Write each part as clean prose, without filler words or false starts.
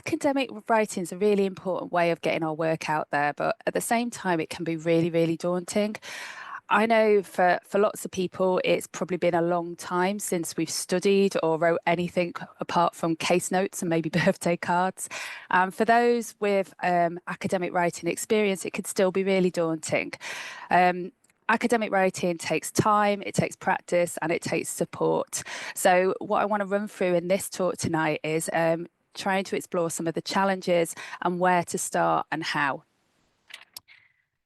academic writing is a really important way of getting our work out there, but at the same time, it can be really, really daunting. I know for lots of people, it's probably been a long time since we've studied or wrote anything apart from case notes and maybe birthday cards. For those with academic writing experience, it could still be really daunting. Academic writing takes time, it takes practice, and it takes support. So what I want to run through in this talk tonight is trying to explore some of the challenges and where to start and how.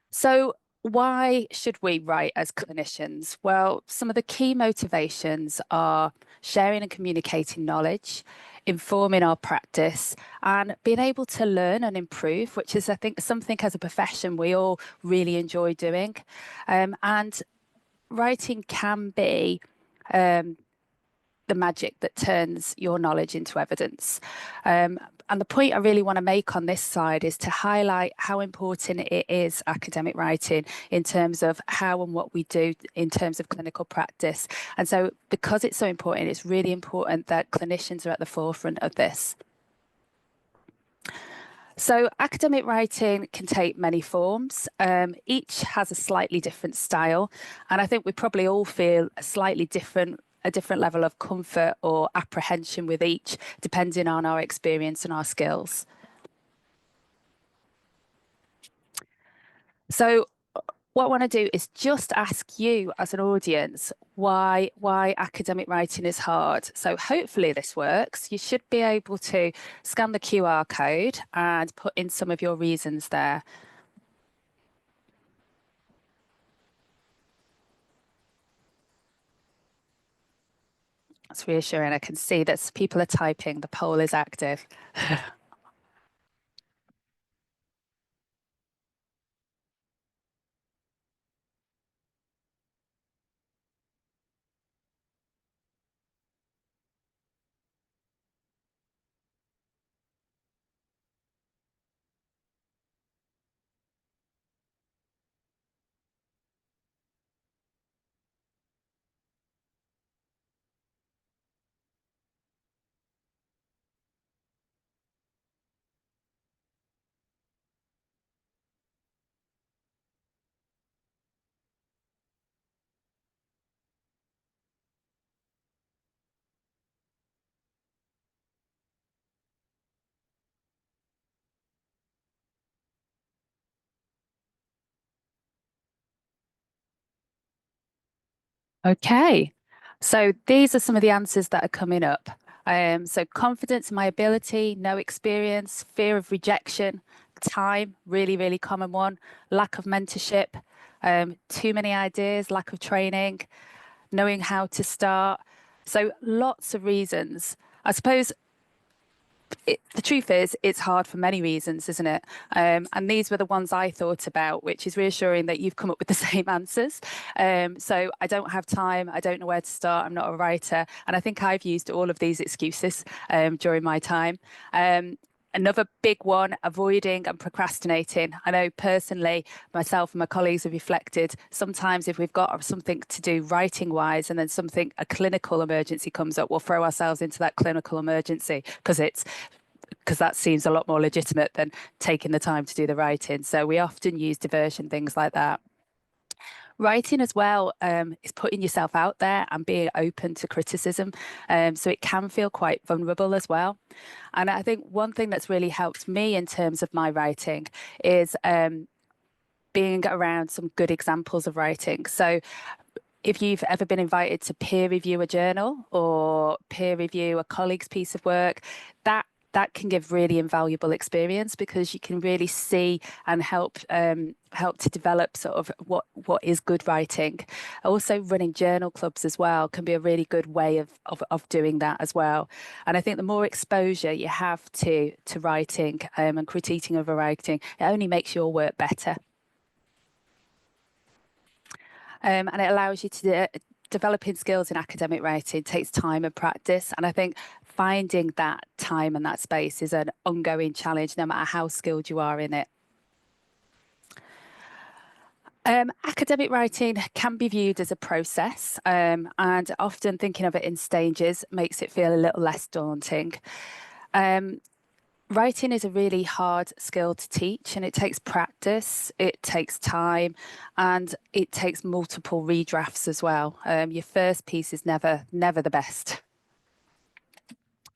So why should we write as clinicians? Well, some of the key motivations are sharing and communicating knowledge, informing our practice, and being able to learn and improve, which is, I think, something as a profession we all really enjoy doing. And writing can be the magic that turns your knowledge into evidence. And the point I really want to make on this side is to highlight how important it is, academic writing, in terms of how and what we do in terms of clinical practice. And so because it's so important, it's really important that clinicians are at the forefront of this. So academic writing can take many forms. Each has a slightly different style. And I think we probably all feel a different level of comfort or apprehension with each, depending on our experience and our skills. So what I want to do is just ask you as an audience why academic writing is hard. So hopefully this works. You should be able to scan the QR code and put in some of your reasons there. That's reassuring. I can see that people are typing. The poll is active. Okay, so these are some of the answers that are coming up. So confidence in my ability, no experience, fear of rejection, time, really, really common one, lack of mentorship, too many ideas, lack of training, knowing how to start. So lots of reasons. I suppose the truth is, it's hard for many reasons, isn't it? And these were the ones I thought about, which is reassuring that you've come up with the same answers. So I don't have time. I don't know where to start. I'm not a writer. And I think I've used all of these excuses during my time. Another big one, avoiding and procrastinating. I know personally, myself and my colleagues have reflected, sometimes if we've got something to do writing wise and then a clinical emergency comes up, we'll throw ourselves into that clinical emergency because that seems a lot more legitimate than taking the time to do the writing. So we often use diversion, things like that. Writing as well is putting yourself out there and being open to criticism. So it can feel quite vulnerable as well. And I think one thing that's really helped me in terms of my writing is being around some good examples of writing. So if you've ever been invited to peer review a journal or peer review a colleague's piece of work, that can give really invaluable experience because you can really see and help to develop sort of what is good writing. Also, running journal clubs as well can be a really good way of doing that as well. And I think the more exposure you have to writing and critiquing of writing, it only makes your work better. And it allows you to developing skills in academic writing takes time and practice. And I think finding that time and that space is an ongoing challenge, no matter how skilled you are in it. Academic writing can be viewed as a process, and often thinking of it in stages makes it feel a little less daunting. Writing is a really hard skill to teach, and it takes practice, it takes time, and it takes multiple redrafts as well. Your first piece is never the best.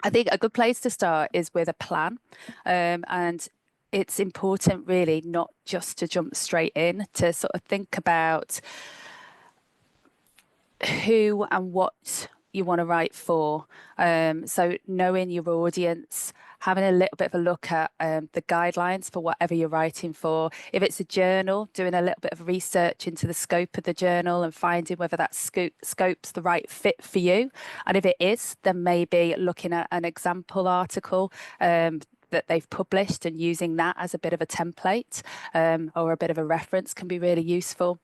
I think a good place to start is with a plan, and it's important really not just to jump straight in, to sort of think about who and what you want to write for. So knowing your audience, having a little bit of a look at the guidelines for whatever you're writing for. If it's a journal, doing a little bit of research into the scope of the journal and finding whether that scope's the right fit for you. And if it is, then maybe looking at an example article that they've published and using that as a bit of a template or a bit of a reference can be really useful.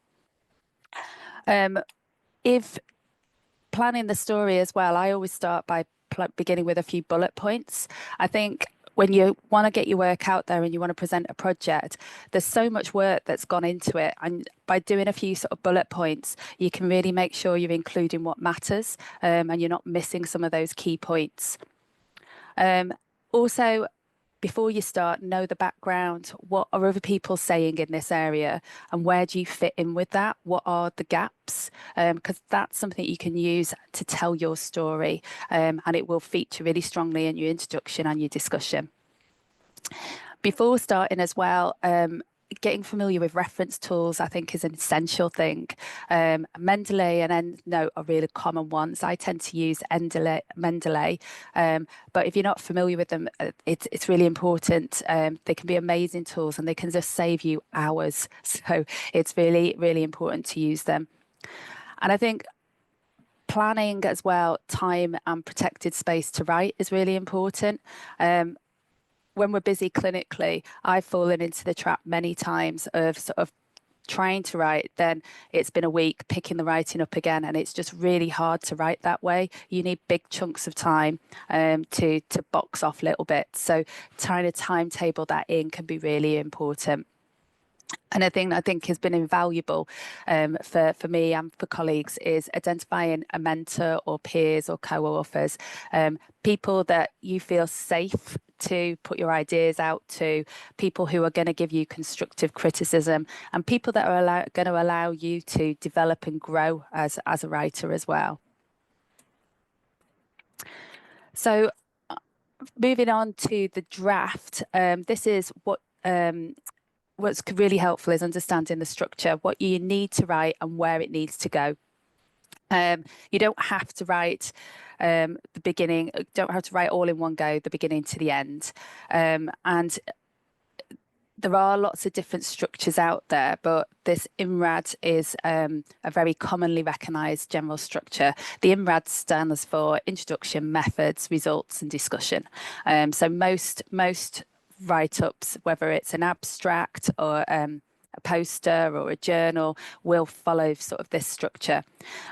If planning the story as well, I always start by beginning with a few bullet points. I think when you want to get your work out there and you want to present a project, there's so much work that's gone into it. And by doing a few sort of bullet points, you can really make sure you're including what matters and you're not missing some of those key points. Also, before you start, know the background. What are other people saying in this area, and where do you fit in with that? What are the gaps? Because that's something you can use to tell your story, and it will feature really strongly in your introduction and your discussion. Before starting as well, getting familiar with reference tools, I think, is an essential thing. Mendeley and EndNote are really common ones. I tend to use Mendeley, but if you're not familiar with them, it's really important. They can be amazing tools and they can just save you hours. So it's really, really important to use them. And I think planning as well, time and protected space to write is really important. When we're busy clinically, I've fallen into the trap many times of sort of trying to write, then it's been a week picking the writing up again, and it's just really hard to write that way. You need big chunks of time to box off little bits. So trying to timetable that in can be really important. And a thing that I think has been invaluable for me and for colleagues is identifying a mentor or peers or co-authors, people that you feel safe to put your ideas out to, people who are going to give you constructive criticism, and people that are going to allow you to develop and grow as a writer as well. So moving on to the draft, this is what's really helpful is understanding the structure, what you need to write and where it needs to go. You don't have to write the beginning, don't have to write all in one go, the beginning to the end. And there are lots of different structures out there, but this IMRAD is a very commonly recognised general structure. The IMRAD stands for Introduction, Methods, Results and Discussion. So most write-ups, whether it's an abstract or a poster or a journal, will follow sort of this structure.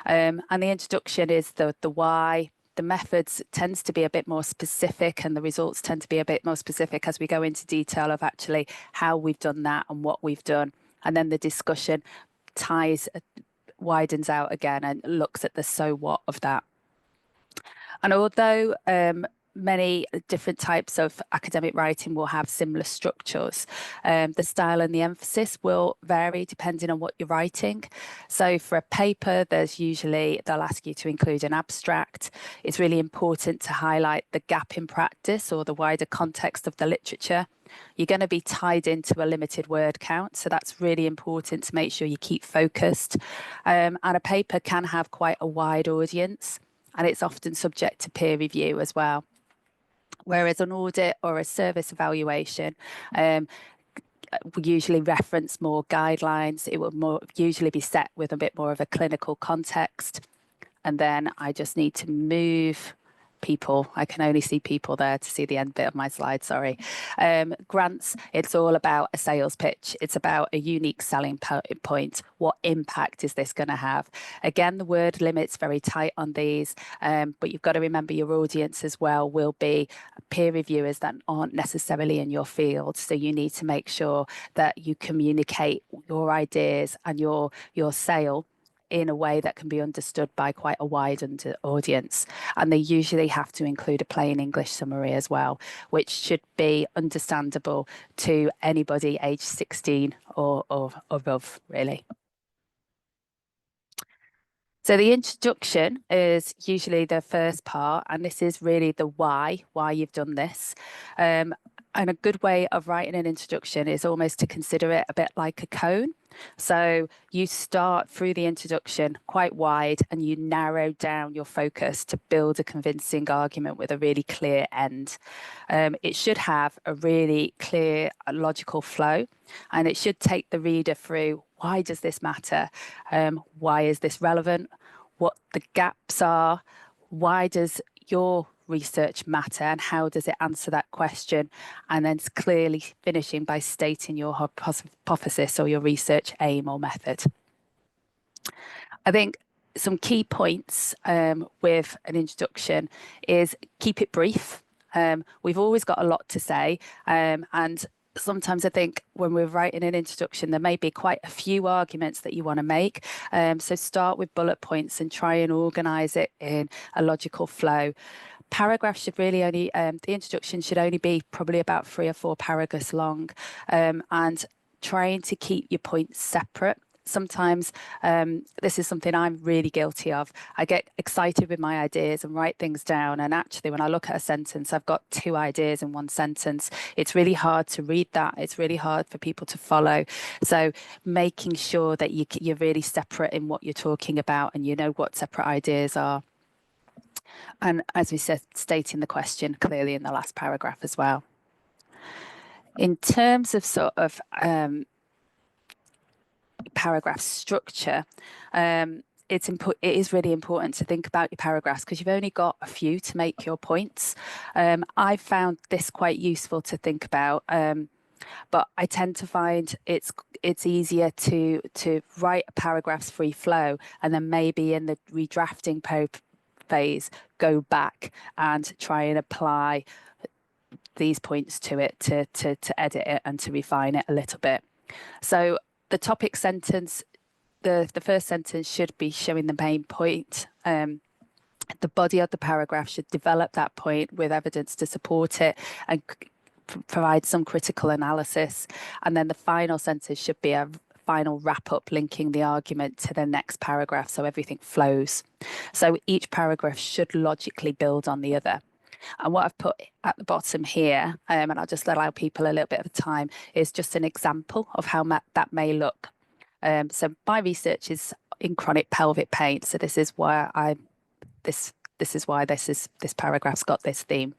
And the introduction is the why. The methods tends to be a bit more specific, and the results tend to be a bit more specific as we go into detail of actually how we've done that and what we've done. And then the discussion widens out again and looks at the so what of that. And although many different types of academic writing will have similar structures, the style and the emphasis will vary depending on what you're writing. So for a paper, they'll ask you to include an abstract. It's really important to highlight the gap in practice or the wider context of the literature. You're going to be tied into a limited word count, so that's really important to make sure you keep focused. And a paper can have quite a wide audience, and it's often subject to peer review as well. Whereas an audit or a service evaluation will usually reference more guidelines. It will usually be set with a bit more of a clinical context. And then I just need to move people. I can only see people there to see the end bit of my slide, sorry. Grants, it's all about a sales pitch. It's about a unique selling point. What impact is this going to have? Again, the word limit's very tight on these, but you've got to remember your audience as well will be peer reviewers that aren't necessarily in your field. So you need to make sure that you communicate your ideas and your sale in a way that can be understood by quite a wide audience. And they usually have to include a plain English summary as well, which should be understandable to anybody aged 16 or above, really. So the introduction is usually the first part, and this is really the why you've done this. And a good way of writing an introduction is almost to consider it a bit like a cone. So you start through the introduction quite wide and you narrow down your focus to build a convincing argument with a really clear end. It should have a really clear, logical flow, and it should take the reader through why does this matter? Why is this relevant? What the gaps are? Why does your research matter, and how does it answer that question? And then clearly finishing by stating your hypothesis or your research aim or method. I think some key points with an introduction is keep it brief. We've always got a lot to say, and sometimes I think when we're writing an introduction, there may be quite a few arguments that you want to make. So start with bullet points and try and organize it in a logical flow. Paragraphs should really only, the introduction should only be probably about 3 or 4 paragraphs long, and trying to keep your points separate. Sometimes this is something I'm really guilty of. I get excited with my ideas and write things down. And actually, when I look at a sentence, I've got 2 ideas in one sentence. It's really hard to read that. It's really hard for people to follow. So making sure that you're really separate in what you're talking about and you know what separate ideas are. And as we said, stating the question clearly in the last paragraph as well. In terms of sort of paragraph structure, it is really important to think about your paragraphs because you've only got a few to make your points. I found this quite useful to think about, but I tend to find it's easier to write a paragraph's free flow and then maybe in the redrafting phase go back and try and apply these points to it to edit it and to refine it a little bit. So the topic sentence, the first sentence should be showing the main point. The body of the paragraph should develop that point with evidence to support it and provide some critical analysis. And then the final sentence should be a final wrap up linking the argument to the next paragraph so everything flows. So each paragraph should logically build on the other. And what I've put at the bottom here, and I'll just allow people a little bit of time, is just an example of how that may look. So my research is in chronic pelvic pain. So this is why this paragraph's got this theme.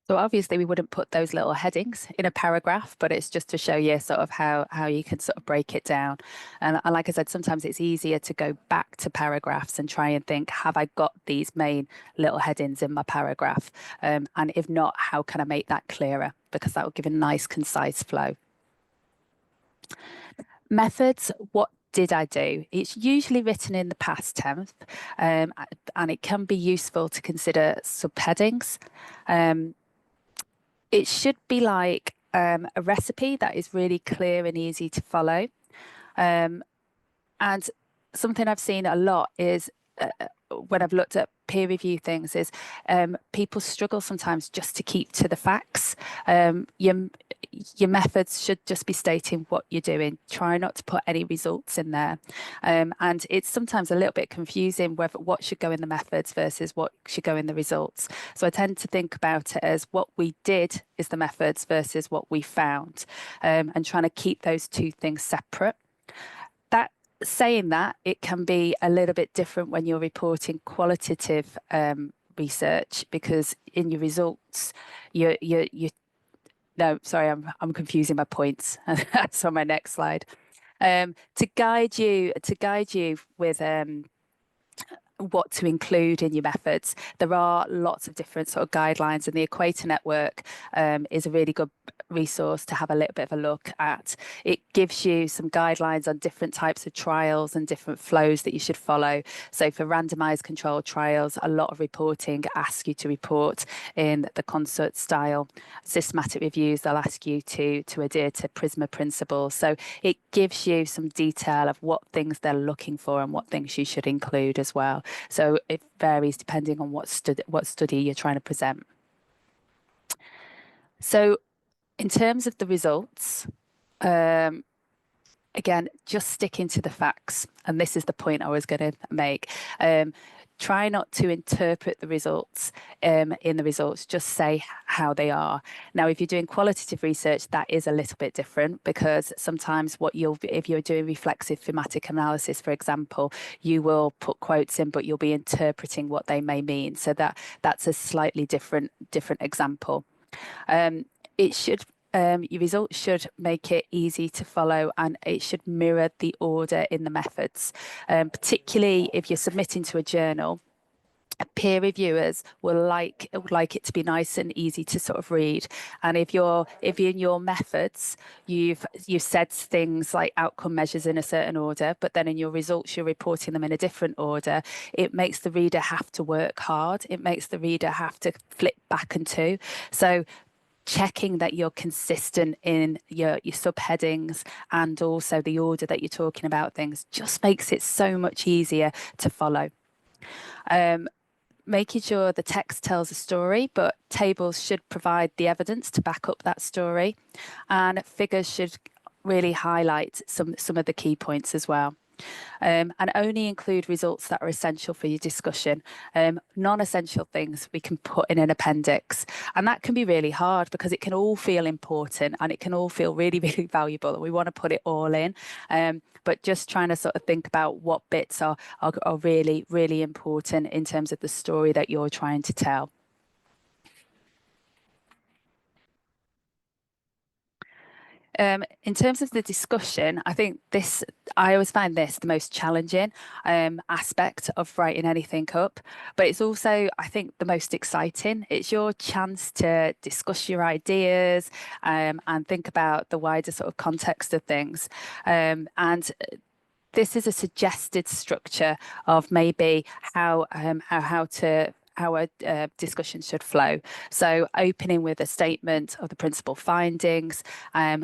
So obviously we wouldn't put those little headings in a paragraph, but it's just to show you sort of how you can sort of break it down. And like I said, sometimes it's easier to go back to paragraphs and try and think, have I got these main little headings in my paragraph? And if not, how can I make that clearer? Because that will give a nice, concise flow. Methods, what did I do? It's usually written in the past tense, and it can be useful to consider subheadings. It should be like a recipe that is really clear and easy to follow. And something I've seen a lot is when I've looked at peer review things is people struggle sometimes just to keep to the facts. Your methods should just be stating what you're doing. Try not to put any results in there. And it's sometimes a little bit confusing whether what should go in the methods versus what should go in the results. So I tend to think about it as what we did is the methods versus what we found, and trying to keep those two things separate. Saying that, it can be a little bit different when you're reporting qualitative research, because in your results, no, sorry, I'm confusing my points. That's on my next slide. To guide you with what to include in your methods. There are lots of different sort of guidelines, and the Equator Network is a really good resource to have a little bit of a look at. It gives you some guidelines on different types of trials and different flows that you should follow. So for randomized controlled trials, a lot of reporting asks you to report in the concise style. Systematic reviews, they'll ask you to adhere to PRISMA principles. So it gives you some detail of what things they're looking for and what things you should include as well. So it varies depending on what study you're trying to present. So in terms of the results, again, just sticking to the facts, and this is the point I was going to make. Try not to interpret the results in the results, just say how they are. Now, if you're doing qualitative research, that is a little bit different, because sometimes if you're doing reflexive thematic analysis, for example, you will put quotes in, but you'll be interpreting what they may mean. So that's a slightly different example. Your results should make it easy to follow, and it should mirror the order in the methods. Particularly if you're submitting to a journal, peer reviewers would like it to be nice and easy to sort of read. And if in your methods you've said things like outcome measures in a certain order, but then in your results you're reporting them in a different order, it makes the reader have to work hard. It makes the reader have to flip back and to. So checking that you're consistent in your subheadings and also the order that you're talking about things just makes it so much easier to follow. Making sure the text tells a story, but tables should provide the evidence to back up that story, and figures should really highlight some of the key points as well. And only include results that are essential for your discussion. Non-essential things we can put in an appendix, and that can be really hard because it can all feel important and it can all feel really, really valuable, and we want to put it all in. But just trying to sort of think about what bits are really, really important in terms of the story that you're trying to tell. In terms of the discussion, I think I always find this the most challenging aspect of writing anything up, but it's also, I think, the most exciting. It's your chance to discuss your ideas and think about the wider sort of context of things. And this is a suggested structure of maybe how a discussion should flow. So opening with a statement of the principal findings,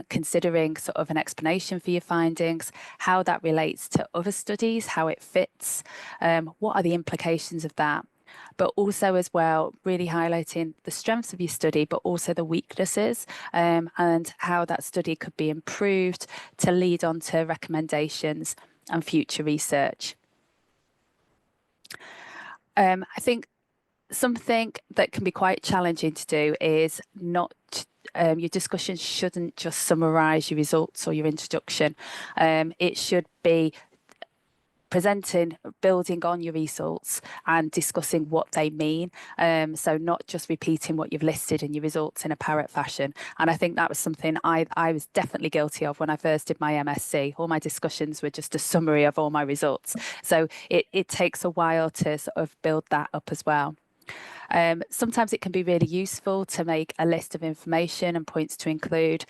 considering sort of an explanation for your findings, how that relates to other studies, how it fits, what are the implications of that, but also as well really highlighting the strengths of your study, but also the weaknesses, and how that study could be improved to lead on to recommendations and future research. I think something that can be quite challenging to do is not your discussion shouldn't just summarize your results or your introduction. It should be presenting, building on your results and discussing what they mean. So not just repeating what you've listed in your results in a parrot fashion. And I think that was something I was definitely guilty of when I first did my MSc. All my discussions were just a summary of all my results. So it takes a while to sort of build that up as well. Sometimes it can be really useful to make a list of information and points to include.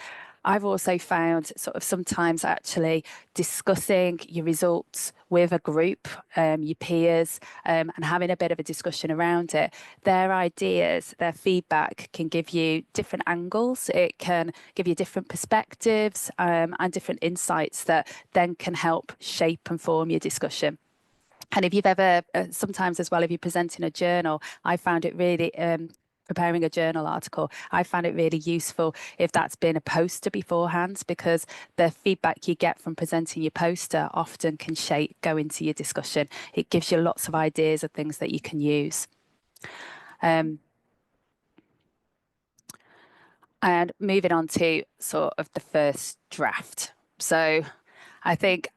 I've also found sort of sometimes actually discussing your results with a group, your peers, and having a bit of a discussion around it. Their ideas, their feedback can give you different angles. It can give you different perspectives and different insights that then can help shape and form your discussion. And if you've ever, sometimes as well, if you're presenting a journal, I found it really, preparing a journal article, I found it really useful if that's been a poster beforehand, because the feedback you get from presenting your poster often can go into your discussion. It gives you lots of ideas of things that you can use. And moving on to sort of the first draft. So I think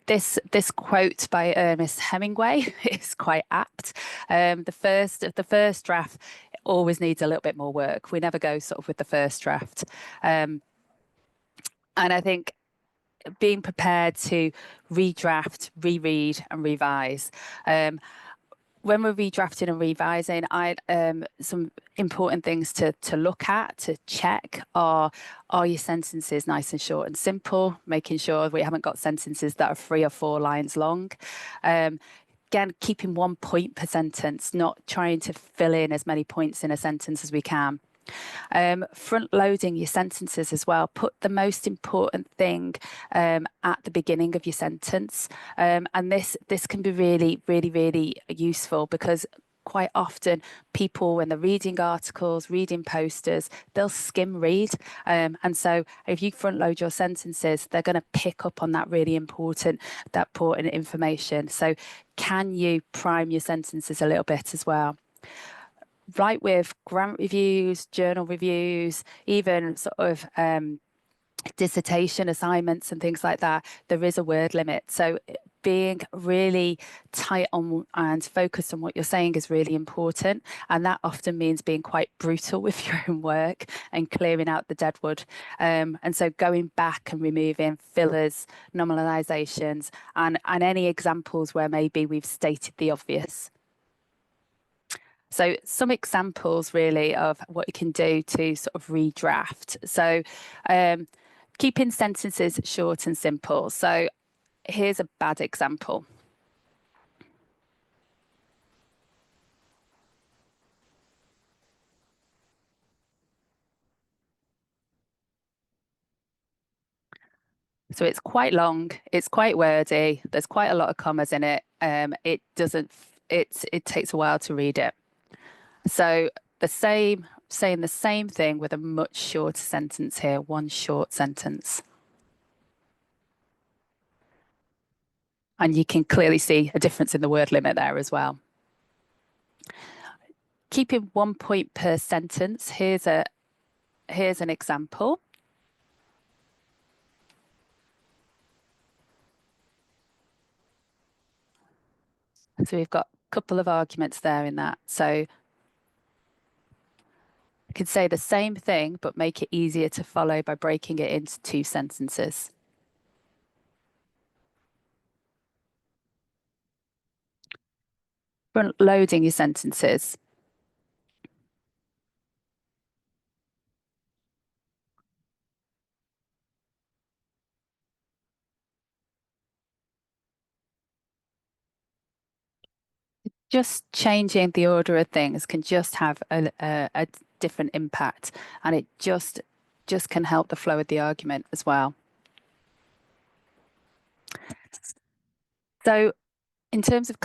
this quote by Ernest Hemingway is quite apt. The first draft always needs a little bit more work. We never go sort of with the first draft. And I think being prepared to redraft, reread, and revise. When we're redrafting and revising, I some important things to look at, to check are your sentences nice and short and simple, making sure we haven't got sentences that are 3 or 4 lines long. Again, keeping 1 point per sentence, not trying to fill in as many points in a sentence as we can. Front loading your sentences as well. Put the most important thing at the beginning of your sentence. And this can be really useful, because quite often people, when they're reading articles, reading posters, they'll skim read. And so if you front load your sentences, they're going to pick up on that important information. So can you prime your sentences a little bit as well? Right, with grant reviews, journal reviews, even sort of dissertation assignments and things like that, there is a word limit. So being really tight on and focused on what you're saying is really important. And that often means being quite brutal with your own work and clearing out the deadwood. And so going back and removing fillers, normalizations, and any examples where maybe we've stated the obvious. So some examples really of what you can do to sort of redraft. So keeping sentences short and simple. So here's a bad example. So it's quite long, it's quite wordy, there's quite a lot of commas in it. It takes a while to read it. So saying the same thing with a much shorter sentence here, one short sentence. And you can clearly see a difference in the word limit there as well. Keeping 1 point per sentence. Here's an example. So we've got a couple of arguments there in that. So you could say the same thing, but make it easier to follow by breaking it into 2 sentences. Front loading your sentences. Just changing the order of things can just have a different impact, and it just can help the flow of the argument as well. So in terms of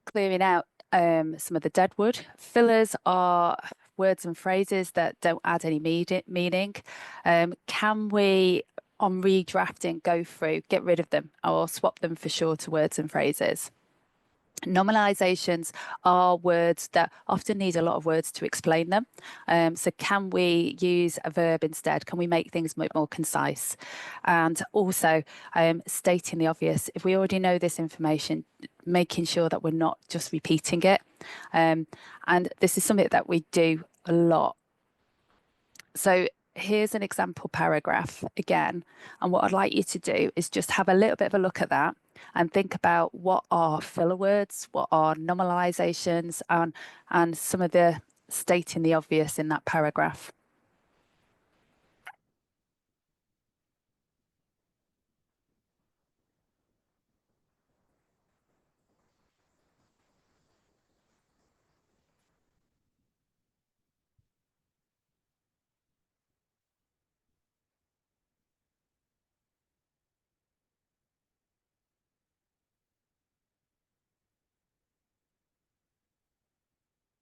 clearing out some of the deadwood, fillers are words and phrases that don't add any meaning. Can we, on redrafting, go through, get rid of them or swap them for shorter words and phrases? Normalizations are words that often need a lot of words to explain them. So can we use a verb instead? Can we make things much more concise? And also stating the obvious. If we already know this information, making sure that we're not just repeating it. And this is something that we do a lot. So here's an example paragraph again. And what I'd like you to do is just have a little bit of a look at that and think about what are filler words, what are normalizations, and some of the stating the obvious in that paragraph.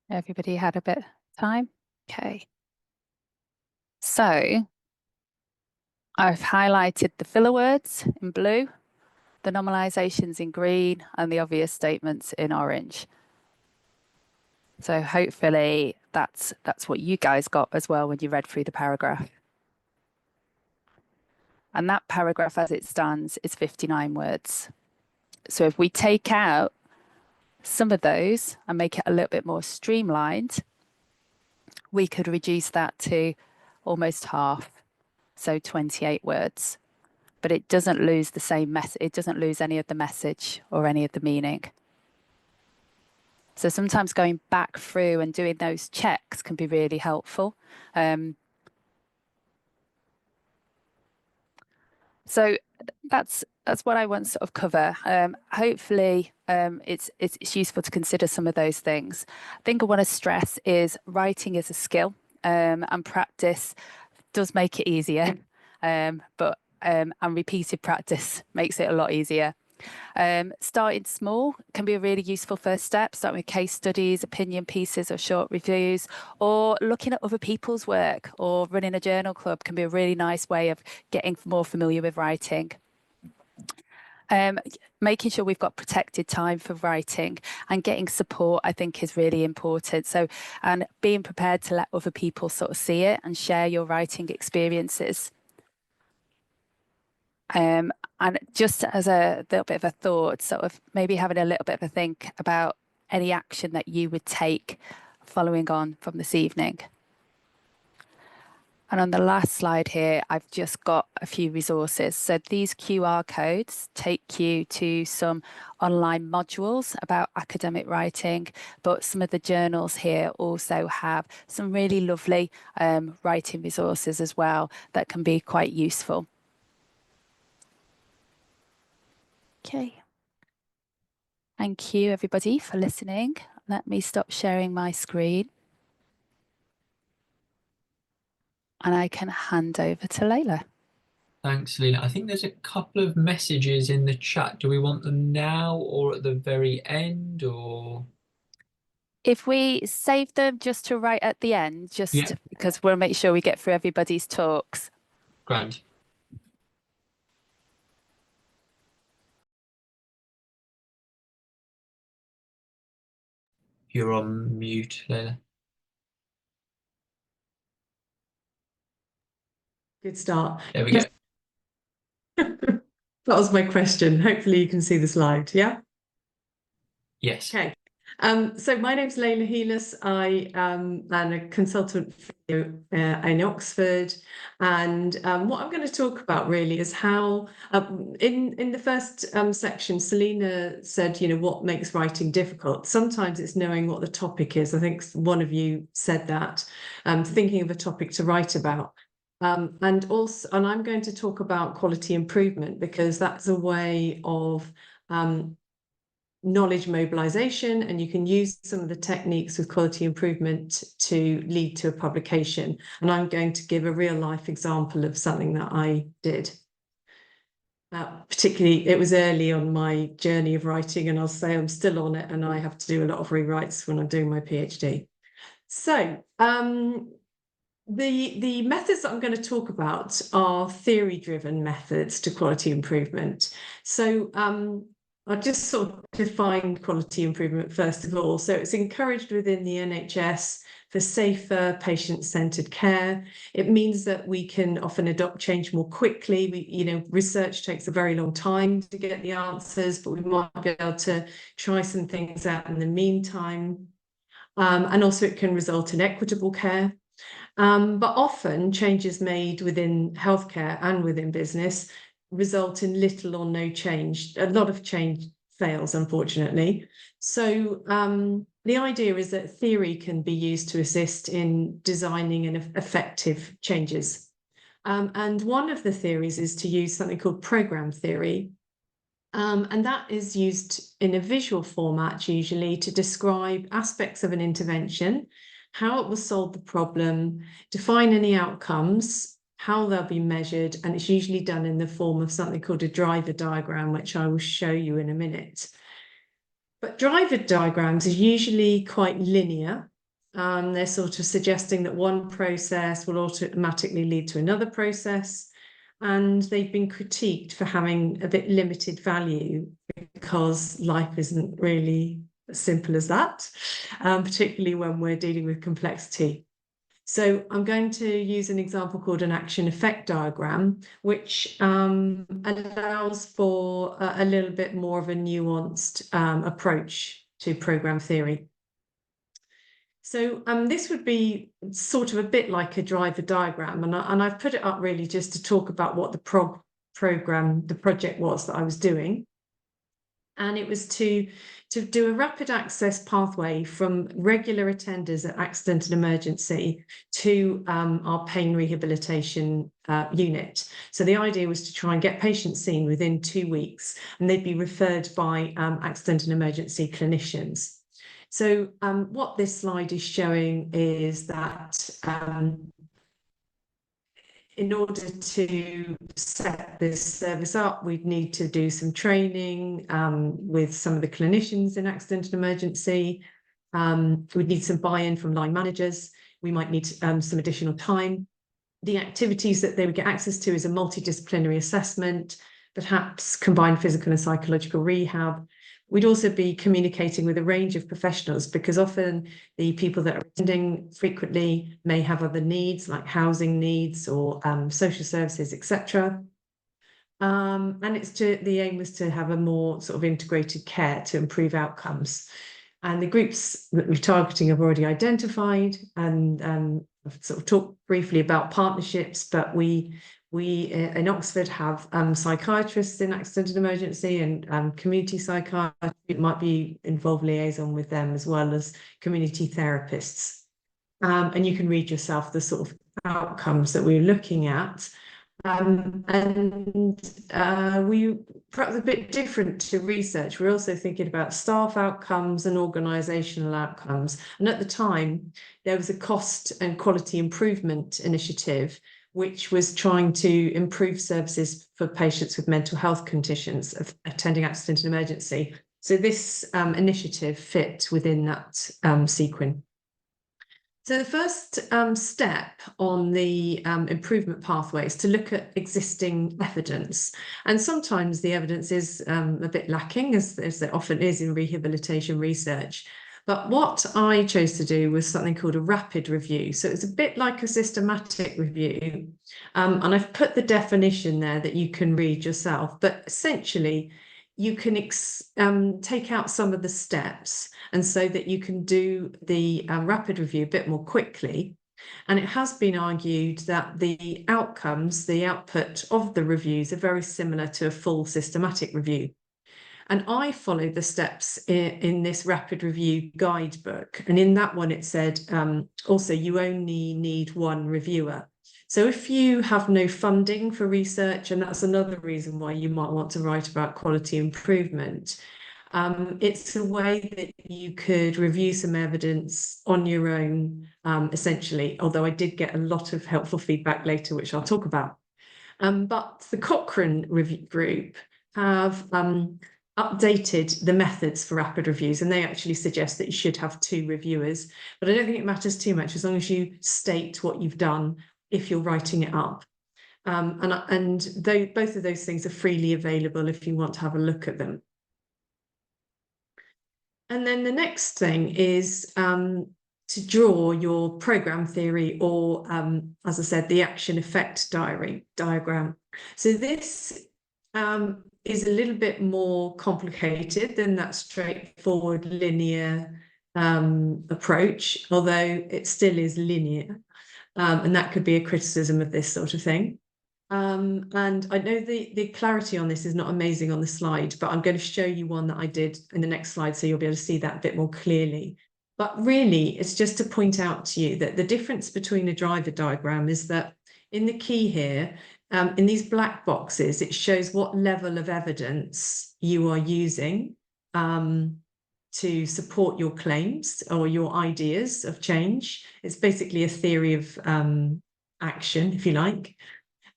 Everybody had a bit of time? Okay. So I've highlighted the filler words in blue, the normalizations in green, and the obvious statements in orange. So hopefully that's what you guys got as well when you read through the paragraph. And that paragraph as it stands is 59 words. So if we take out some of those and make it a little bit more streamlined, we could reduce that to almost half, so 28 words. but it doesn't lose the same message. It doesn't lose any of the message or any of the meaning. So sometimes going back through and doing those checks can be really helpful. So that's what I want to sort of cover. Hopefully, it's useful to consider some of those things. I think I want to stress is writing is a skill, and practice does make it easier, but and repeated practice makes it a lot easier. Starting small can be a really useful first step, starting with case studies, opinion pieces, or short reviews, or looking at other people's work or running a journal club can be a really nice way of getting more familiar with writing. Making sure we've got protected time for writing and getting support, I think, is really important. So, and being prepared to let other people sort of see it and share your writing experiences. And just as a little bit of a thought, sort of maybe having a little bit of a think about any action that you would take following on from this evening. And on the last slide here, I've just got a few resources. So these QR codes take you to some online modules about academic writing, but some of the journals here also have some really lovely writing resources as well that can be quite useful. Okay. Thank you, everybody, for listening. Let me stop sharing my screen. And I can hand over to Leila. Thanks, Selina. I think there's a couple of messages in the chat. Do we want them now or at the very end, or? If we save them just to right at the end, just because we'll make sure we get through everybody's talks. Grand. You're on mute, Leila. Good start. There we go. That was my question. Hopefully you can see the slide, yeah? Yes. Okay. So my name's Leila Heelas. I am a consultant in Oxford, and what I'm going to talk about really is how in the first section, Selina said, you know, what makes writing difficult. Sometimes it's knowing what the topic is. I think one of you said that, thinking of a topic to write about. And I'm going to talk about quality improvement because that's a way of knowledge mobilization, and you can use some of the techniques with quality improvement to lead to a publication. And I'm going to give a real life example of something that I did. Particularly, it was early on my journey of writing, and I'll say I'm still on it, and I have to do a lot of rewrites when I'm doing my PhD. So the methods that I'm going to talk about are theory-driven methods to quality improvement. So I'll just sort of define quality improvement first of all. So it's encouraged within the NHS for safer, patient-centered care. It means that we can often adopt change more quickly. Research takes a very long time to get the answers, but we might be able to try some things out in the meantime. And also it can result in equitable care. But often changes made within healthcare and within business result in little or no change. A lot of change fails, unfortunately. So the idea is that theory can be used to assist in designing effective changes. And one of the theories is to use something called program theory. And that is used in a visual format, usually, to describe aspects of an intervention, how it will solve the problem, define any outcomes, how they'll be measured, and it's usually done in the form of something called a driver diagram, which I will show you in a minute. But driver diagrams are usually quite linear. They're sort of suggesting that one process will automatically lead to another process, and they've been critiqued for having a bit limited value because life isn't really as simple as that, particularly when we're dealing with complexity. So I'm going to use an example called an action effect diagram, which allows for a little bit more of a nuanced approach to program theory. So this would be sort of a bit like a driver diagram, and I've put it up really just to talk about what the the project was that I was doing. And it was to do a rapid access pathway from regular attenders at accident and emergency to our pain rehabilitation unit. So the idea was to try and get patients seen within 2 weeks, and they'd be referred by accident and emergency clinicians. So what this slide is showing is that in order to set this service up, we'd need to do some training with some of the clinicians in accident and emergency. We'd need some buy-in from line managers. We might need some additional time. The activities that they would get access to is a multidisciplinary assessment, perhaps combined physical and psychological rehab. We'd also be communicating with a range of professionals, because often the people that are attending frequently may have other needs like housing needs or social services, etc. And the aim was to have a more sort of integrated care to improve outcomes. And the groups that we're targeting have already identified, and I've sort of talked briefly about partnerships, but we in Oxford have psychiatrists in accident and emergency, and community psychiatry. It might be involved liaison with them, as well as community therapists. And you can read yourself the sort of outcomes that we're looking at. We perhaps a bit different to research. We're also thinking about staff outcomes and organisational outcomes. And at the time, there was a cost and quality improvement initiative, which was trying to improve services for patients with mental health conditions of attending accident and emergency. So this initiative fit within that sequence. So the first step on the improvement pathway is to look at existing evidence. And sometimes the evidence is a bit lacking, as there often is in rehabilitation research. But what I chose to do was something called a rapid review. So it's a bit like a systematic review. And I've put the definition there that you can read yourself. But essentially, you can take out some of the steps, and so that you can do the rapid review a bit more quickly. And it has been argued that the outcomes, the output of the reviews, are very similar to a full systematic review. And I followed the steps in this rapid review guidebook. And in that one, it said, also, you only need one reviewer. So if you have no funding for research, and that's another reason why you might want to write about quality improvement, it's a way that you could review some evidence on your own, essentially, although I did get a lot of helpful feedback later, which I'll talk about. But the Cochrane review group have updated the methods for rapid reviews, and they actually suggest that you should have 2 reviewers. But I don't think it matters too much, as long as you state what you've done if you're writing it up. And both of those things are freely available if you want to have a look at them. And then the next thing is to draw your program theory, or, as I said, the action effect diagram. So this is a little bit more complicated than that straightforward linear approach, although it still is linear. And that could be a criticism of this sort of thing. And I know the clarity on this is not amazing on the slide, but I'm going to show you one that I did in the next slide, so you'll be able to see that a bit more clearly. But really, it's just to point out to you that the difference between a driver diagram is that in the key here, in these black boxes, it shows what level of evidence you are using to support your claims or your ideas of change. It's basically a theory of action, if you like.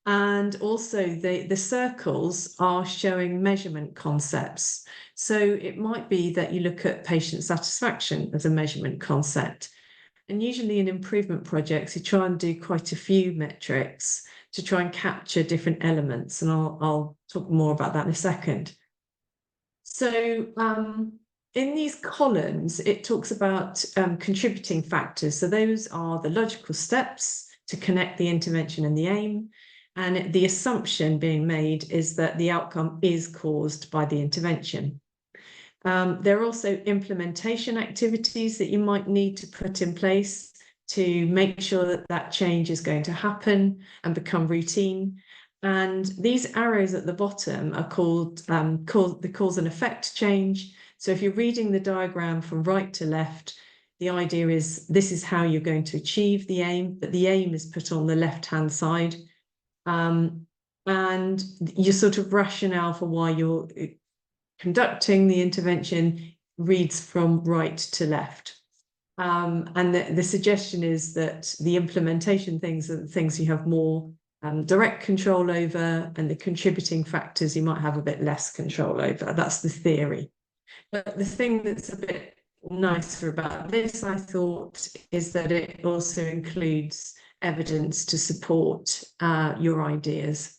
And also the circles are showing measurement concepts. So it might be that you look at patient satisfaction as a measurement concept. And usually in improvement projects, you try and do quite a few metrics to try and capture different elements. And I'll talk more about that in a second. So in these columns, it talks about contributing factors. So those are the logical steps to connect the intervention and the aim. And the assumption being made is that the outcome is caused by the intervention. There are also implementation activities that you might need to put in place to make sure that that change is going to happen and become routine. And these arrows at the bottom are called the cause and effect change. So if you're reading the diagram from right to left, the idea is this is how you're going to achieve the aim, but the aim is put on the left-hand side. And your sort of rationale for why you're conducting the intervention reads from right to left. And the suggestion is that the implementation things are the things you have more direct control over, and the contributing factors you might have a bit less control over. That's the theory. But the thing that's a bit nicer about this, I thought, is that it also includes evidence to support your ideas.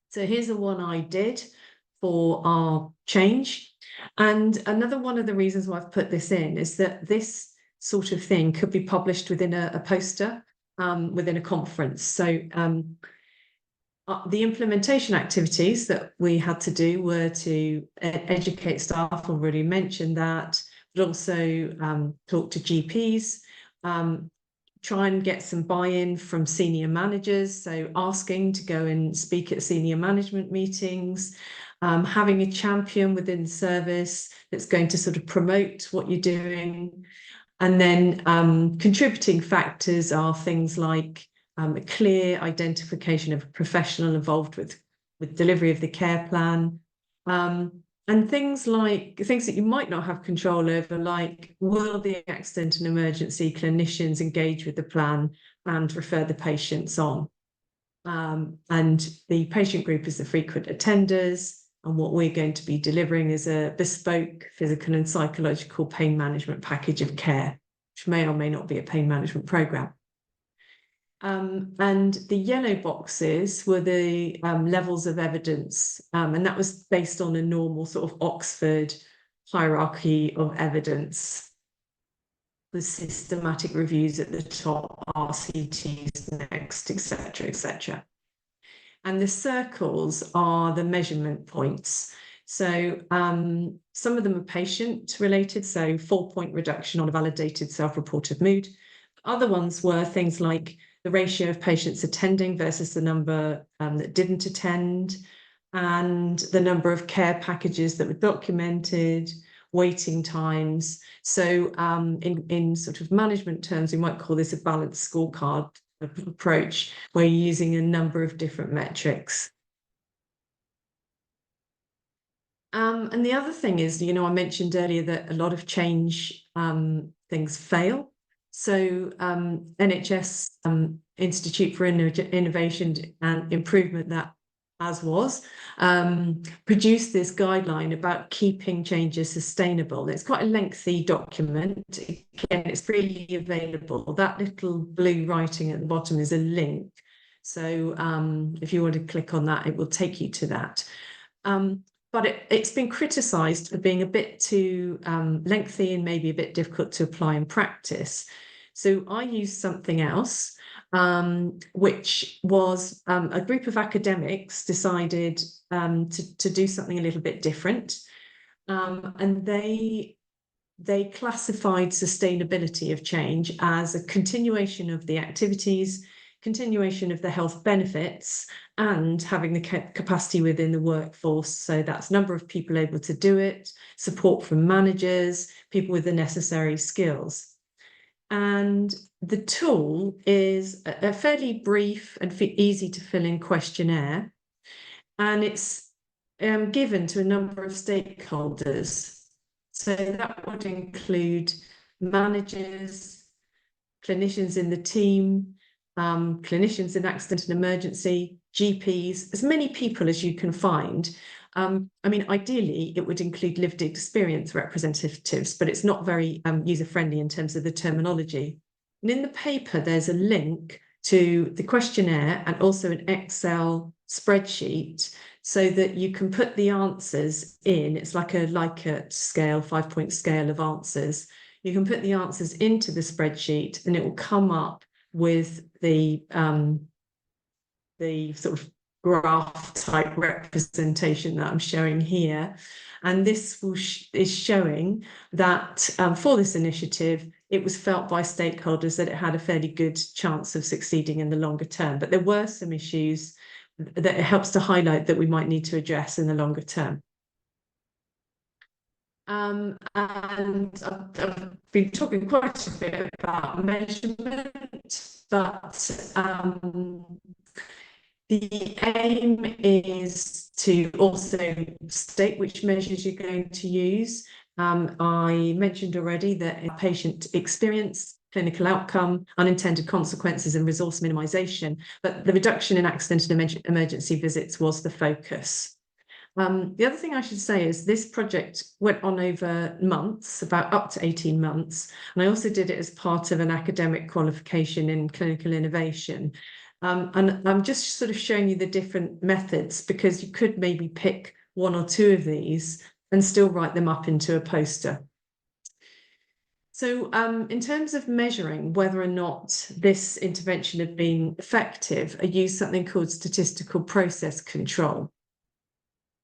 So here's the one I did for our change. And another one of the reasons why I've put this in is that this sort of thing could be published within a poster, within a conference. So the implementation activities that we had to do were to educate staff, I've already mentioned that, but also talk to GPs, try and get some buy-in from senior managers, so asking to go and speak at senior management meetings, having a champion within the service that's going to sort of promote what you're doing. And then contributing factors are things like a clear identification of a professional involved with delivery of the care plan, and things that you might not have control over, like will the accident and emergency clinicians engage with the plan and refer the patients on. And the patient group is the frequent attenders, and what we're going to be delivering is a bespoke physical and psychological pain management package of care, which may or may not be a pain management programme. And the yellow boxes were the levels of evidence, and that was based on a normal sort of Oxford hierarchy of evidence, with systematic reviews at the top, RCTs next, etc., etc. And the circles are the measurement points. So some of them are patient related, so 4-point reduction on a validated self-reported mood. Other ones were things like the ratio of patients attending versus the number that didn't attend, and the number of care packages that were documented, waiting times. So in sort of management terms, we might call this a balanced scorecard approach, where you're using a number of different metrics. And the other thing is, I mentioned earlier that a lot of change things fail. So NHS Institute for Innovation and Improvement, that produced this guideline about keeping changes sustainable. It's quite a lengthy document. Again, it's freely available. That little blue writing at the bottom is a link. So if you want to click on that, it will take you to that. But it's been criticised for being a bit too lengthy and maybe a bit difficult to apply in practice. So I used something else, which was a group of academics decided to do something a little bit different. And they classified sustainability of change as a continuation of the activities, continuation of the health benefits, and having the capacity within the workforce. So that's number of people able to do it, support from managers, people with the necessary skills. And the tool is a fairly brief and easy to fill in questionnaire, and it's given to a number of stakeholders. So that would include managers, clinicians in the team, clinicians in accident and emergency, GPs, as many people as you can find. I mean, ideally, it would include lived experience representatives, but it's not very user-friendly in terms of the terminology. And in the paper, there's a link to the questionnaire and also an Excel spreadsheet so that you can put the answers in. It's like a Likert scale, 5-point scale of answers. You can put the answers into the spreadsheet and it will come up with the sort of graph type representation that I'm showing here. And this is showing that for this initiative, it was felt by stakeholders that it had a fairly good chance of succeeding in the longer term. But there were some issues that it helps to highlight that we might need to address in the longer term. And I've been talking quite a bit about measurement, but the aim is to also state which measures you're going to use. I mentioned already that patient experience, clinical outcome, unintended consequences, and resource minimisation, but the reduction in accident and emergency visits was the focus. The other thing I should say is this project went on over months, about up to 18 months, and I also did it as part of an academic qualification in clinical innovation. And I'm just sort of showing you the different methods, because you could maybe pick one or two of these and still write them up into a poster. So in terms of measuring whether or not this intervention had been effective, I used something called statistical process control.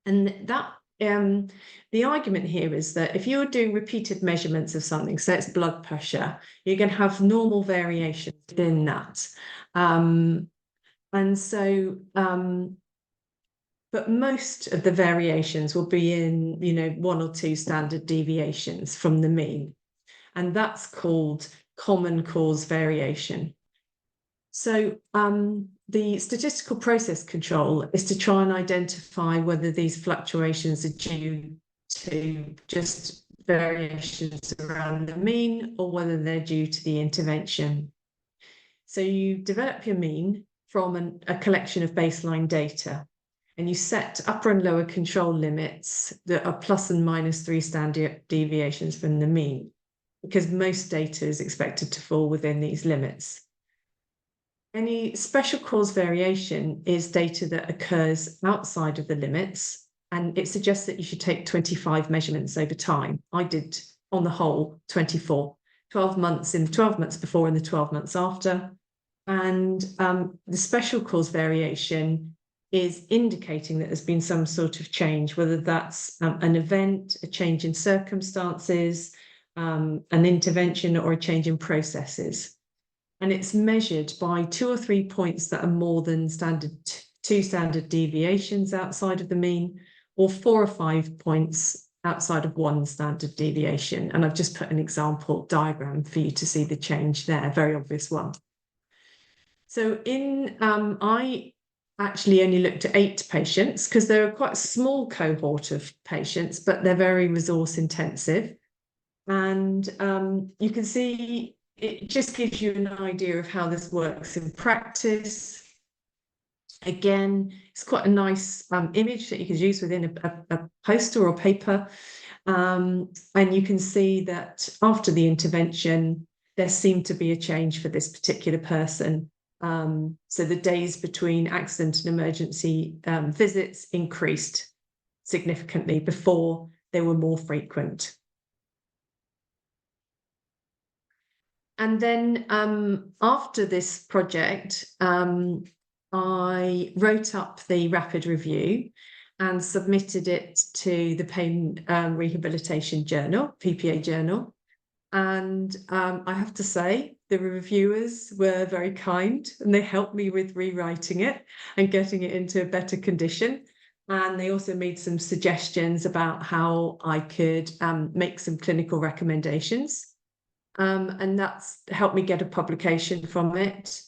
And that the argument here is that if you're doing repeated measurements of something, so it's blood pressure, you're going to have normal variations within that. But most of the variations will be in, you know, 1 or 2 standard deviations from the mean. And that's called common cause variation. So the statistical process control is to try and identify whether these fluctuations are due to just variations around the mean or whether they're due to the intervention. So you develop your mean from a collection of baseline data, and you set upper and lower control limits that are plus and minus 3 standard deviations from the mean, because most data is expected to fall within these limits. Any special cause variation is data that occurs outside of the limits, and it suggests that you should take 25 measurements over time. I did, on the whole, 24, 12 months in 12 months before and the 12 months after. And the special cause variation is indicating that there's been some sort of change, whether that's an event, a change in circumstances, an intervention, or a change in processes. And it's measured by 2 or 3 points that are more than 2 standard deviations outside of the mean, or 4 or 5 points outside of 1 standard deviation. And I've just put an example diagram for you to see the change there, very obvious one. So I actually only looked at 8 patients, because they're quite a small cohort of patients, but they're very resource intensive. And you can see it just gives you an idea of how this works in practice. Again, it's quite a nice image that you could use within a poster or paper. And you can see that after the intervention, there seemed to be a change for this particular person. So the days between accident and emergency visits increased significantly. Before, they were more frequent. And then after this project, I wrote up the rapid review and submitted it to the Pain and Rehabilitation Journal, PPA Journal. And I have to say, the reviewers were very kind, and they helped me with rewriting it and getting it into a better condition. And they also made some suggestions about how I could make some clinical recommendations. And that's helped me get a publication from it.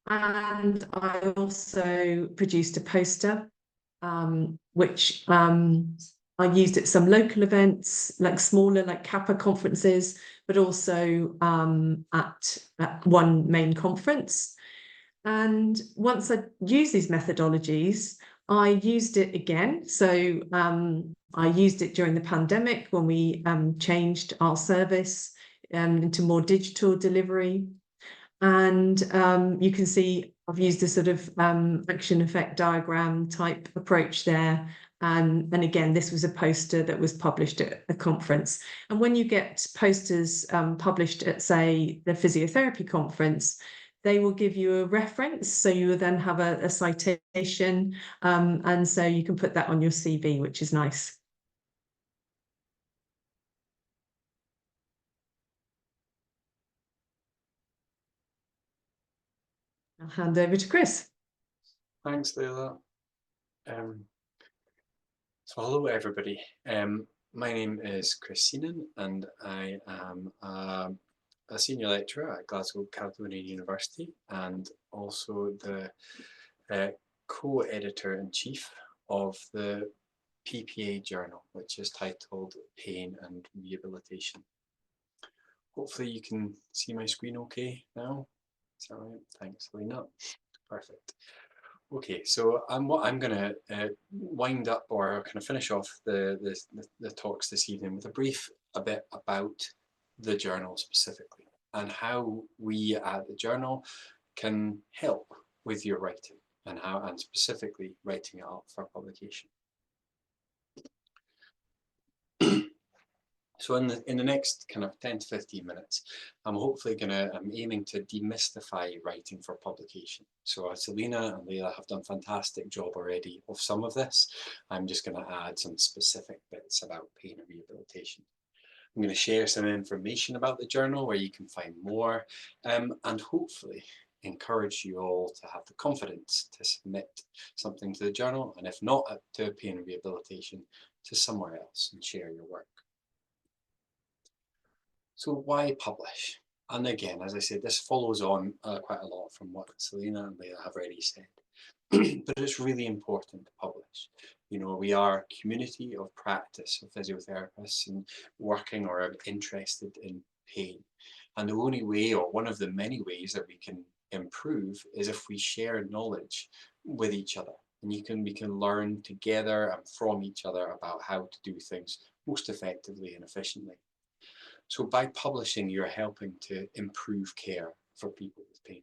And I also produced a poster, which I used at some local events, like smaller, like Kappa conferences, but also at one main conference. And once I used these methodologies, I used it again. So I used it during the pandemic when we changed our service into more digital delivery. And you can see I've used a sort of action effect diagram type approach there. And again, this was a poster that was published at a conference. And when you get posters published at, say, the physiotherapy conference, they will give you a reference. So you will then have a citation. And so you can put that on your CV, which is nice. I'll hand over to Chris. Thanks, Leila. So hello, everybody. My name is Chris Seenan, and I am a senior lecturer at Glasgow Caledonian University, and also the co-editor-in-chief of the PPA journal, which is titled Pain and Rehabilitation. Hopefully you can see my screen okay now. Is that right? Thanks, Selina. Perfect. Okay, so what I'm going to wind up or kind of finish off the talks this evening with a bit about the journal specifically, and how we at the journal can help with your writing, and specifically writing it up for publication. So in the next kind of 10 to 15 minutes, I'm aiming to demystify writing for publication. So Selina and Leila have done a fantastic job already of some of this. I'm just going to add some specific bits about pain and rehabilitation. I'm going to share some information about the journal where you can find more, and hopefully encourage you all to have the confidence to submit something to the journal, and if not to pain and rehabilitation, to somewhere else and share your work. So why publish? And again, as I said, this follows on quite a lot from what Selina and Leila have already said. But it's really important to publish. You know, we are a community of practice of physiotherapists and working or interested in pain. And the only way, or one of the many ways that we can improve, is if we share knowledge with each other. And we can learn together and from each other about how to do things most effectively and efficiently. So by publishing, you're helping to improve care for people with pain.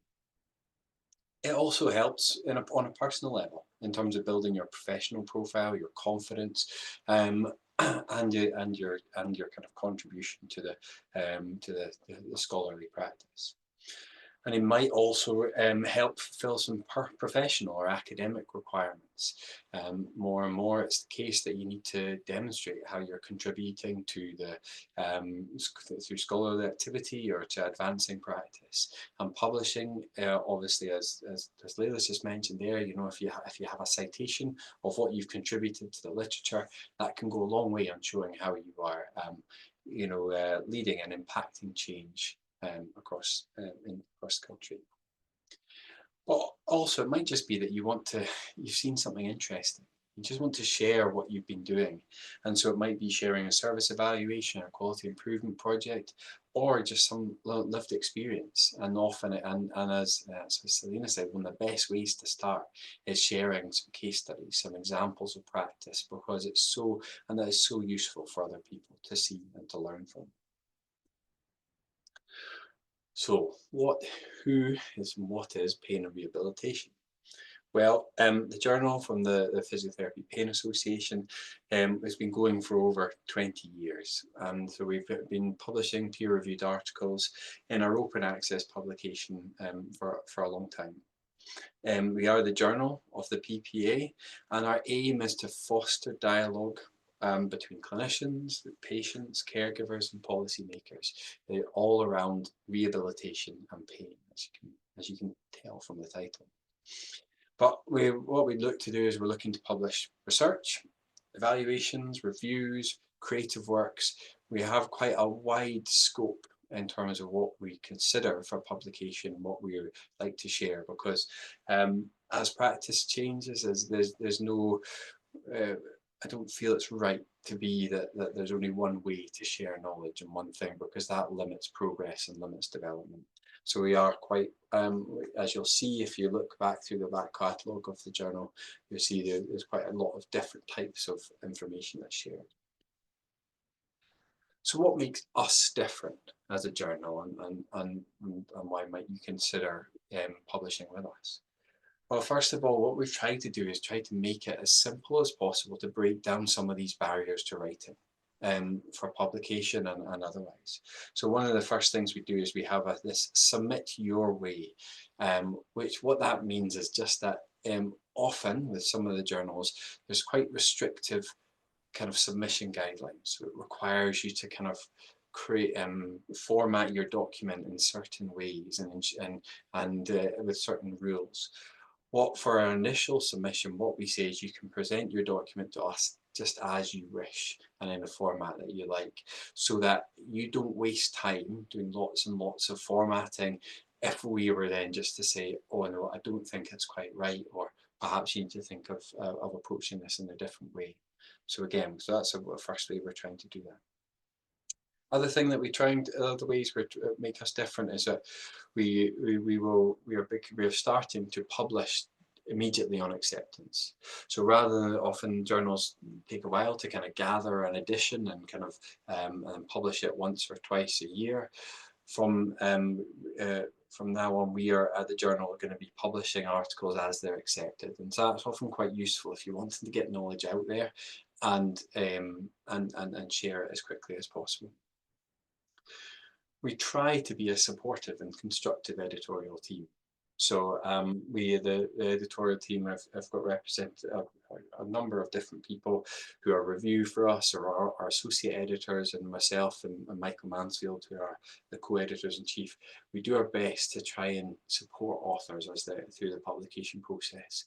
It also helps on a personal level in terms of building your professional profile, your confidence, and your kind of contribution to the scholarly practice. And it might also help fulfill some professional or academic requirements. More and more, it's the case that you need to demonstrate how you're contributing to through scholarly activity or to advancing practice. And publishing, obviously, as Leila's just mentioned there, you know, if you have a citation of what you've contributed to the literature, that can go a long way on showing how you are, leading and impacting change across the country. But also, it might just be that you've seen something interesting. You just want to share what you've been doing. And so it might be sharing a service evaluation or quality improvement project, or just some lived experience. And often, as Selina said, one of the best ways to start is sharing some case studies, some examples of practice, because that is so useful for other people to see and to learn from. So what is pain and rehabilitation? Well, the journal from the Physiotherapy Pain Association has been going for over 20 years. And so we've been publishing peer-reviewed articles in our open access publication for a long time. We are the journal of the PPA, and our aim is to foster dialogue between clinicians, patients, caregivers, and policymakers, all around rehabilitation and pain, as you can tell from the title. But what we look to do is we're looking to publish research, evaluations, reviews, creative works. We have quite a wide scope in terms of what we consider for publication and what we like to share, because as practice changes, there's no I don't feel it's right to be that there's only one way to share knowledge and one thing, because that limits progress and limits development. So we are quite, as you'll see if you look back through the back catalogue of the journal, you'll see there's quite a lot of different types of information that's shared. So what makes us different as a journal, and why might you consider publishing with us? Well, first of all, what we've tried to do is try to make it as simple as possible to break down some of these barriers to writing for publication and otherwise. So one of the first things we do is we have this submit your way, which what that means is just that often with some of the journals, there's quite restrictive kind of submission guidelines. So it requires you to kind of create format your document in certain ways and with certain rules. What for our initial submission, what we say is you can present your document to us just as you wish and in a format that you like, so that you don't waste time doing lots and lots of formatting if we were then just to say, oh no, I don't think it's quite right, or perhaps you need to think of approaching this in a different way. So again, so that's the first way we're trying to do that. Other thing that we try and other ways we make us different is that we are starting to publish immediately on acceptance. So rather than often journals take a while to kind of gather an edition and kind of and publish it once or twice a year, from now on, we are at the journal going to be publishing articles as they're accepted, and so that's often quite useful if you want to get knowledge out there and share it as quickly as possible. We try to be a supportive and constructive editorial team. So the editorial team have got represented a number of different people who are review for us, or our associate editors, and myself and Michael Mansfield, who are the co-editors in chief. We do our best to try and support authors as through the publication process.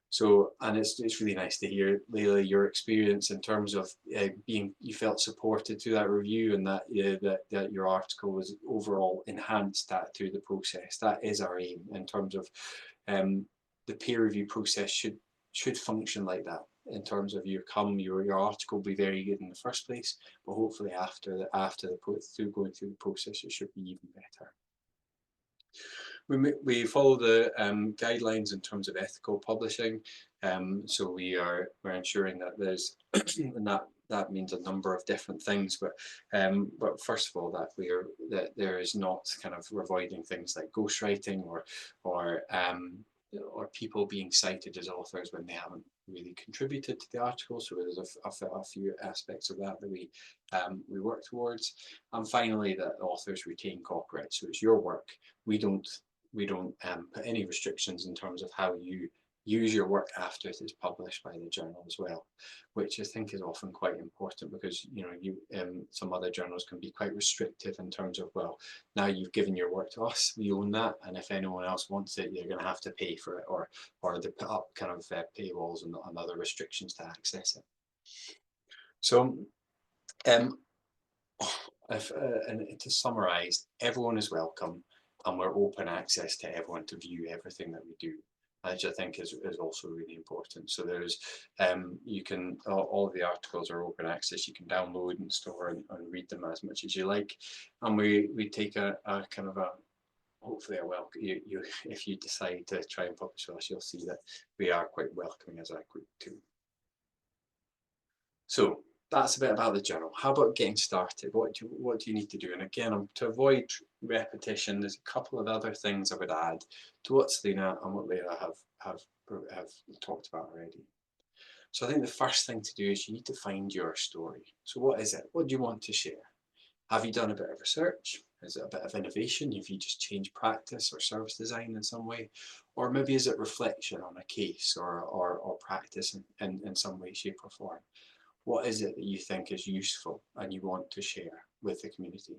So, and it's really nice to hear, Leila, your experience in terms of you felt supported through that review, and that that your article was overall enhanced that through the process. That is our aim in terms of the peer review process should function like that. In terms of your article will be very good in the first place, but hopefully going through the process, it should be even better. We follow the guidelines in terms of ethical publishing, so we're ensuring that there's and that means a number of different things, but first of all that there is not kind of avoiding things like ghostwriting or people being cited as authors when they haven't really contributed to the article. So there's a few aspects of that we work towards, and finally that authors retain copyright. So it's your work. We don't put any restrictions in terms of how you use your work after it is published by the journal as well, which I think is often quite important, because some other journals can be quite restrictive in terms of, well, now you've given your work to us, we own that, and if anyone else wants it, you're going to have to pay for it, or they put up kind of paywalls and other restrictions to access it. So and to summarize, everyone is welcome, and we're open access to everyone to view everything that we do, which I think is also really important. So there's all of the articles are open access. You can download and store and read them as much as you like, and we take a kind of hopefully if you decide to try and publish with us, you'll see that we are quite welcoming as a group too. So that's a bit about the journal. How about getting started? What do you need to do? And again, to avoid repetition, there's a couple of other things I would add to what Selina and what Leila have talked about already. So I think the first thing to do is you need to find your story. So what is it? What do you want to share? Have you done a bit of research? Is it a bit of innovation? Have you just changed practice or service design in some way? Or maybe is it reflection on a case or practice in some way, shape or form? What is it that you think is useful and you want to share with the community?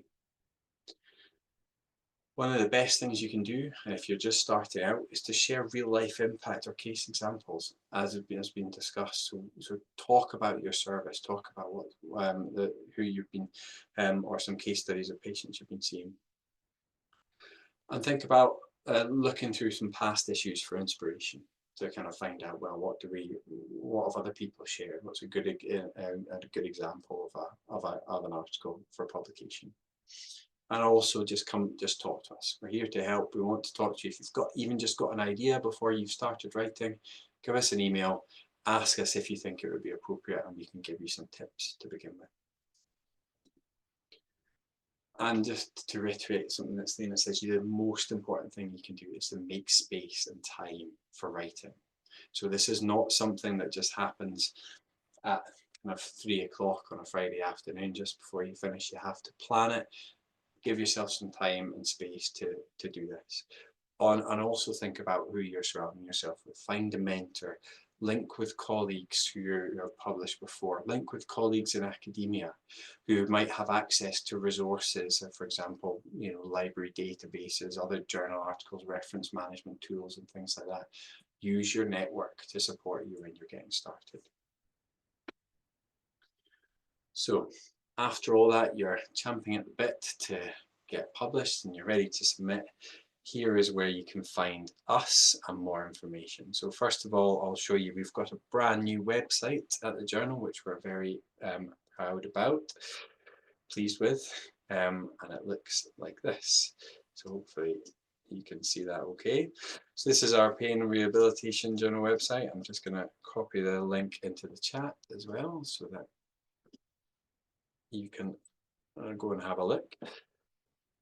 One of the best things you can do, if you're just starting out, is to share real life impact or case examples, as has been discussed. So talk about your service, talk about who you've been, or some case studies of patients you've been seeing. And think about looking through some past issues for inspiration, to kind of find out, well, what have other people shared? What's a good example of an article for publication? And also just talk to us. We're here to help. We want to talk to you. If you've even just got an idea before you've started writing, give us an email, ask us if you think it would be appropriate, and we can give you some tips to begin with. And just to reiterate something that Selina says, the most important thing you can do is to make space and time for writing. So this is not something that just happens at kind of 3 o'clock on a Friday afternoon just before you finish. You have to plan it, give yourself some time and space to do this. And also think about who you're surrounding yourself with. Find a mentor, link with colleagues who are published before, link with colleagues in academia who might have access to resources, for example, library databases, other journal articles, reference management tools and things like that. Use your network to support you when you're getting started. So after all that, you're champing at the bit to get published and you're ready to submit. Here is where you can find us and more information. So first of all, I'll show you, we've got a brand new website at the journal, which we're very proud about, pleased with, and it looks like this. So hopefully you can see that okay. So this is our Pain and Rehabilitation Journal website. I'm just going to copy the link into the chat as well so that you can go and have a look.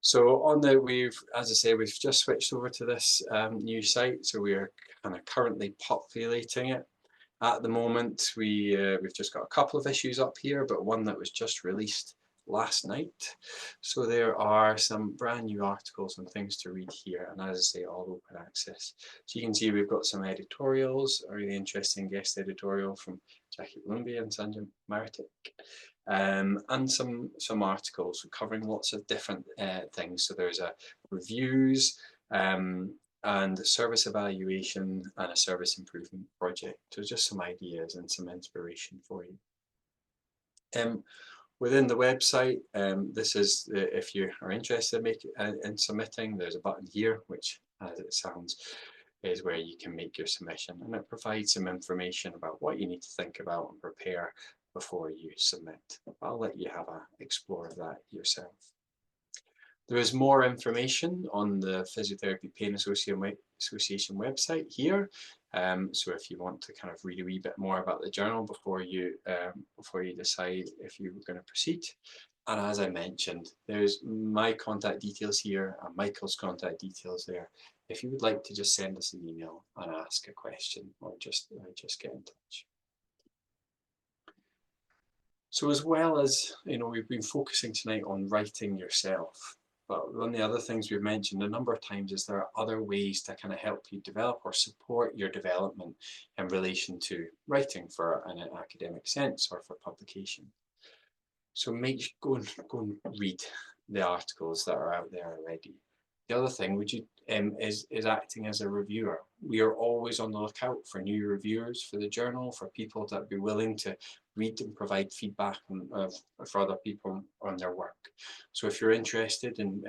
So on there, as I say, we've just switched over to this new site. So we're kind of currently populating it. At the moment, we've just got a couple of issues up here, but one that was just released last night. So there are some brand new articles and things to read here. And as I say, all open access. So you can see we've got some editorials, a really interesting guest editorial from Jackie Bloomby and Sanjay Maritic. And some articles covering lots of different things. So there's reviews and service evaluation and a service improvement project. So just some ideas and some inspiration for you. Within the website, this is if you are interested in submitting, there's a button here, which as it sounds is where you can make your submission, and it provides some information about what you need to think about and prepare before you submit. I'll let you have a explore of that yourself. There is more information on the Physiotherapy Pain Association website here. So if you want to kind of read a wee bit more about the journal before you decide if you're going to proceed. And as I mentioned, there's my contact details here and Michael's contact details there. If you would like to just send us an email and ask a question or just get in touch. So as well as, we've been focusing tonight on writing yourself, but one of the other things we've mentioned a number of times is there are other ways to kind of help you develop or support your development in relation to writing for an academic sense or for publication. So go and read the articles that are out there already. The other thing is acting as a reviewer. We are always on the lookout for new reviewers for the journal, for people that be willing to read and provide feedback for other people on their work. So if you're interested in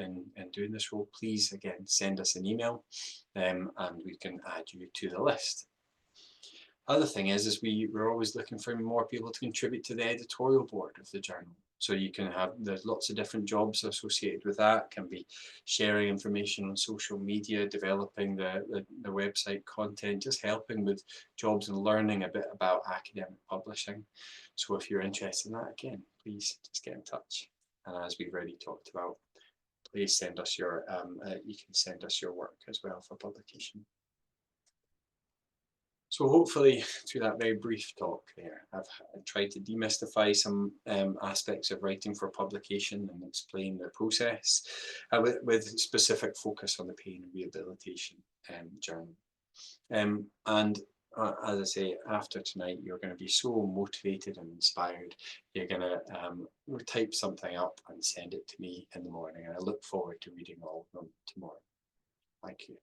doing this role, please again send us an email and we can add you to the list. Other thing is we're always looking for more people to contribute to the editorial board of the journal. So you can there's lots of different jobs associated with that. Can be sharing information on social media, developing the website content, just helping with jobs and learning a bit about academic publishing. So if you're interested in that, again, please just get in touch. And as we've already talked about, please send us you can send us your work as well for publication. So hopefully through that very brief talk there, I've tried to demystify some aspects of writing for publication and explain the process with specific focus on the Pain and Rehabilitation Journal. As I say, after tonight, you're going to be so motivated and inspired. You're going to type something up and send it to me in the morning. And I look forward to reading all of them tomorrow. Thank you.